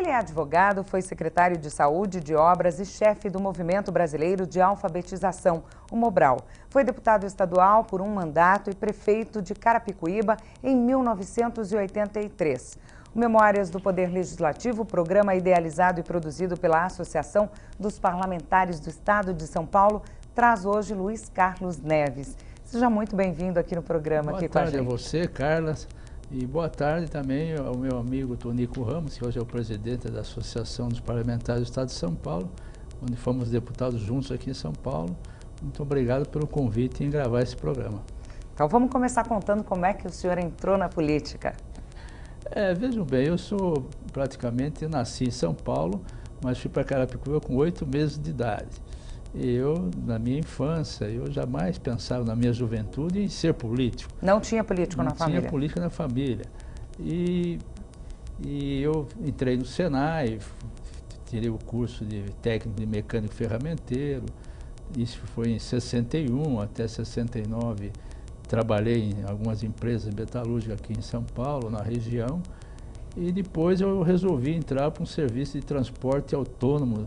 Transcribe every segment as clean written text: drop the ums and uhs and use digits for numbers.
Ele é advogado, foi secretário de Saúde, de Obras e chefe do Movimento Brasileiro de Alfabetização, o Mobral. Foi deputado estadual por um mandato e prefeito de Carapicuíba em 1983. O Memórias do Poder Legislativo, programa idealizado e produzido pela Associação dos Parlamentares do Estado de São Paulo, traz hoje Luiz Carlos Neves. Seja muito bem-vindo aqui no programa. Boa tarde a você, Carla, e boa tarde também ao meu amigo Tonico Ramos, que hoje é o presidente da Associação dos Parlamentares do Estado de São Paulo, onde fomos deputados juntos aqui em São Paulo. Muito obrigado pelo convite em gravar esse programa. Então vamos começar contando como é que o senhor entrou na política. Vejam bem, eu nasci em São Paulo, mas fui para Carapicuíba com 8 meses de idade. Eu, na minha infância, eu jamais pensava na minha juventude em ser político. Não tinha político na família? Não tinha política na família. E eu entrei no Senai, tirei o curso de técnico de mecânico ferramenteiro. Isso foi em 61 até 69. Trabalhei em algumas empresas metalúrgicas aqui em São Paulo, na região. E depois eu resolvi entrar para um serviço de transporte autônomo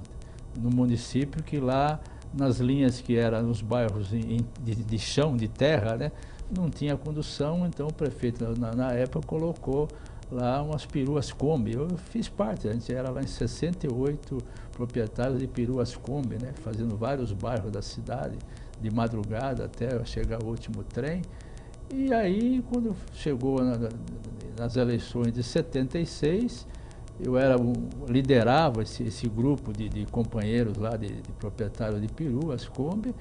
no município, que lá nas linhas que eram nos bairros de chão, de terra, né, não tinha condução, então o prefeito na época colocou lá umas peruas Kombi. Eu fiz parte, a gente era lá em 68 proprietários de peruas Kombi, né, fazendo vários bairros da cidade, de madrugada até chegar o último trem. E aí, quando chegou nas eleições de 76, eu liderava esse grupo de companheiros lá, de proprietários de peruas, Kombi.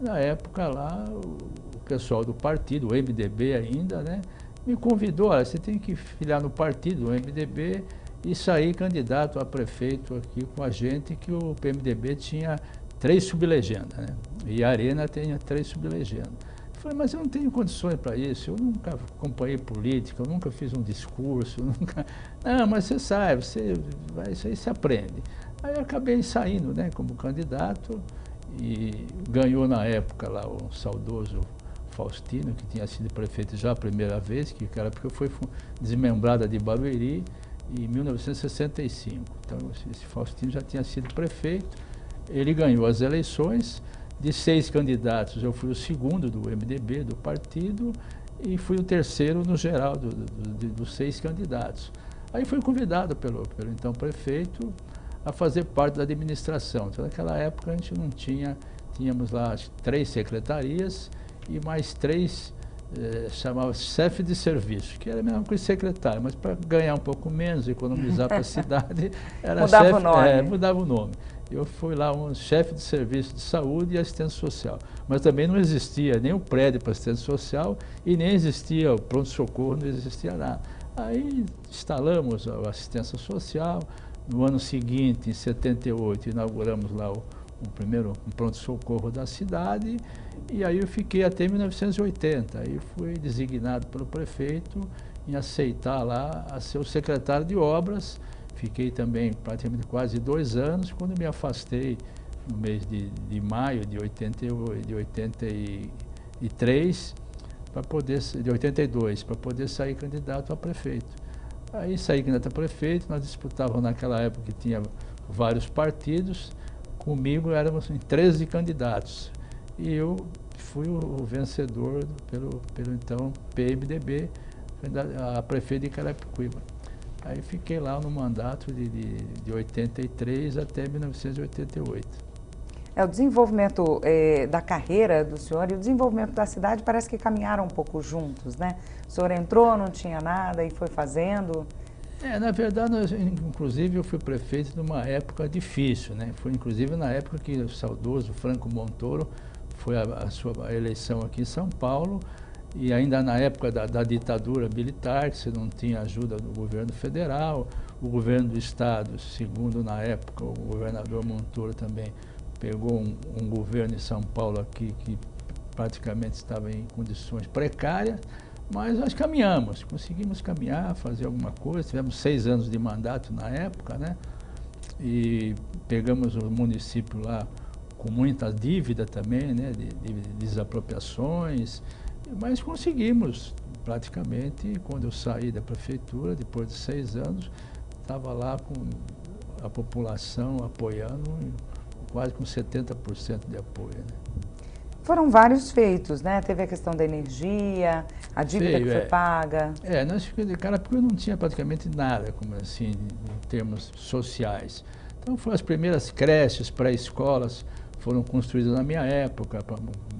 Na época lá, o pessoal do partido, o MDB ainda, né, me convidou: olha, você tem que filiar no partido, o MDB, e sair candidato a prefeito aqui com a gente, que o PMDB tinha 3 sublegendas, né, e a Arena tinha 3 sublegendas. Eu falei, mas eu não tenho condições para isso, eu nunca acompanhei política, eu nunca fiz um discurso, nunca... Não, mas você sabe, isso aí se aprende. Aí eu acabei saindo, né, como candidato, e ganhou na época lá o saudoso Faustino, que tinha sido prefeito já a primeira vez, que era porque foi desmembrada de Barueri em 1965. Então esse Faustino já tinha sido prefeito, ele ganhou as eleições. De 6 candidatos, eu fui o segundo do MDB, do partido, e fui o terceiro no geral dos 6 candidatos. Aí fui convidado pelo então prefeito a fazer parte da administração. Então, naquela época a gente não tínhamos lá 3 secretarias e mais 3, chamava chefe de serviço, que era a mesma coisa que secretário, mas para ganhar um pouco menos, economizar para a cidade, era mudava o nome. Mudava o nome. Eu fui lá um chefe de serviço de saúde e assistência social. Mas também não existia nem o prédio para assistência social e nem existia o pronto-socorro, não existia nada. Aí instalamos a assistência social. No ano seguinte, em 78, inauguramos lá o primeiro pronto-socorro da cidade. E aí eu fiquei até 1980. Aí fui designado pelo prefeito em aceitar lá a ser o secretário de obras. Fiquei também praticamente quase 2 anos, quando me afastei no mês de maio de 83, de 82, para poder sair candidato a prefeito. Aí saí candidato a prefeito, nós disputávamos naquela época que tinha vários partidos, comigo éramos 13 candidatos. E eu fui o vencedor pelo então PMDB, a prefeito de Carapicuíba. Aí fiquei lá no mandato de 83 até 1988. O desenvolvimento da carreira do senhor e o desenvolvimento da cidade parece que caminharam um pouco juntos, né? O senhor entrou, não tinha nada e foi fazendo. Na verdade, inclusive eu fui prefeito numa época difícil, né? Foi inclusive na época que o saudoso Franco Montoro foi a sua eleição aqui em São Paulo. E ainda na época da ditadura militar, que você não tinha ajuda do governo federal, o governo do estado, segundo na época o governador Montoro também, pegou um governo em São Paulo aqui que praticamente estava em condições precárias, mas nós caminhamos, conseguimos caminhar, fazer alguma coisa. Tivemos 6 anos de mandato na época, né? E pegamos o município lá com muita dívida também, né? De desapropriações. Mas conseguimos, praticamente, quando eu saí da prefeitura, depois de 6 anos, estava lá a população apoiando, quase com 70% de apoio, né? Foram vários feitos, né? Teve a questão da energia, a dívida que foi paga. Nós de Carapicuíba não tinha praticamente nada, como assim, em termos sociais. Então, foram as primeiras creches, pré-escolas, foram construídas na minha época, para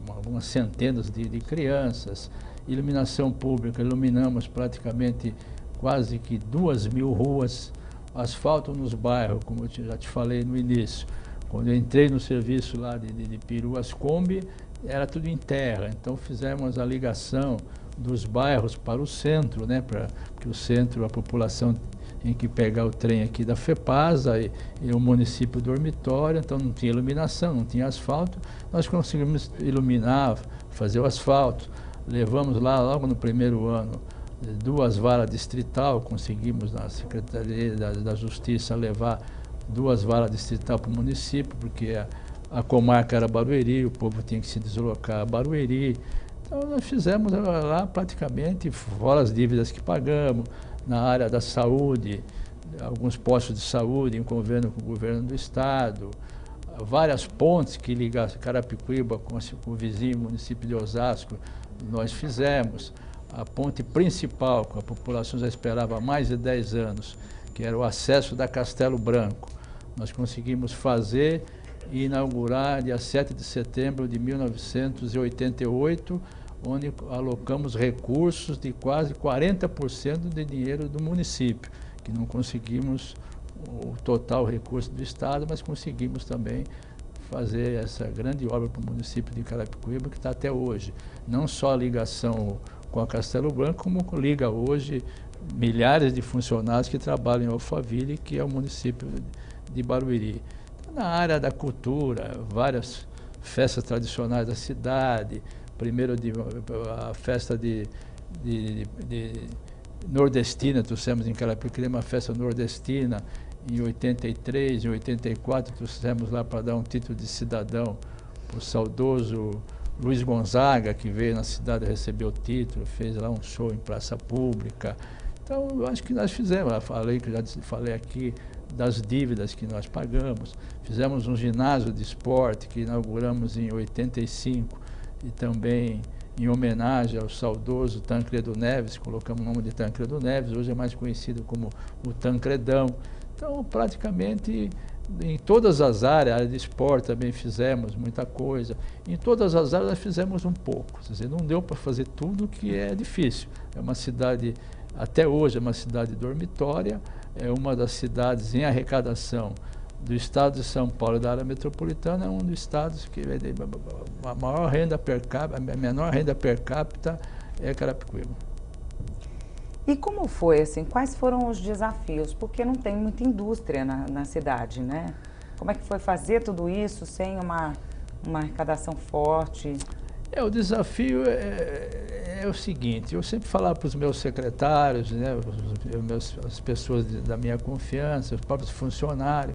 algumas centenas de crianças. Iluminação pública, iluminamos praticamente quase que 2.000 ruas, asfalto nos bairros, como eu já te falei no início. Quando eu entrei no serviço lá de peruas Kombi, era tudo em terra, então fizemos a ligação dos bairros para o centro, né, porque o centro, a população tem que pegar o trem aqui da FEPASA e o município dormitório, então não tinha iluminação, não tinha asfalto, nós conseguimos iluminar, fazer o asfalto, levamos lá logo no primeiro ano 2 varas distrital, conseguimos na Secretaria da Justiça levar 2 varas distrital para o município, porque a comarca era Barueri, o povo tinha que se deslocar a Barueri. Então nós fizemos lá praticamente, fora as dívidas que pagamos, na área da saúde, alguns postos de saúde em convênio com o governo do estado, várias pontes que ligam Carapicuíba com o vizinho município de Osasco, nós fizemos. A ponte principal, que a população já esperava há mais de 10 anos, que era o acesso da Castelo Branco, nós conseguimos fazer e inaugurar dia 7 de setembro de 1988, onde alocamos recursos de quase 40% de dinheiro do município, que não conseguimos o total recurso do estado, mas conseguimos também fazer essa grande obra para o município de Carapicuíba, que está até hoje. Não só a ligação com a Castelo Branco, como liga hoje milhares de funcionários que trabalham em Alphaville, que é o município de Barueri. Na área da cultura, várias festas tradicionais da cidade, primeiro a festa de nordestina, trouxemos em Carapicuíba uma festa nordestina, em 83, em 84, trouxemos lá para dar um título de cidadão para o saudoso Luiz Gonzaga, que veio na cidade receber o título, fez lá um show em praça pública. Então, eu acho que nós fizemos, falei aqui das dívidas que nós pagamos, fizemos um ginásio de esporte que inauguramos em 85 e também em homenagem ao saudoso Tancredo Neves, colocamos o nome de Tancredo Neves, hoje é mais conhecido como o Tancredão. Então, praticamente, em todas as áreas, a área de esporte também fizemos muita coisa, em todas as áreas nós fizemos um pouco, quer dizer, não deu para fazer tudo, que é difícil. É uma cidade, até hoje, é uma cidade dormitória, é uma das cidades em arrecadação do estado de São Paulo e da área metropolitana, é um dos estados que a maior renda per capita, a menor renda per capita é Carapicuíba. E como foi, assim, quais foram os desafios? Porque não tem muita indústria na cidade, né? Como é que foi fazer tudo isso sem uma arrecadação forte? O desafio é o seguinte, eu sempre falava para os meus secretários, né, as pessoas da minha confiança, os próprios funcionários,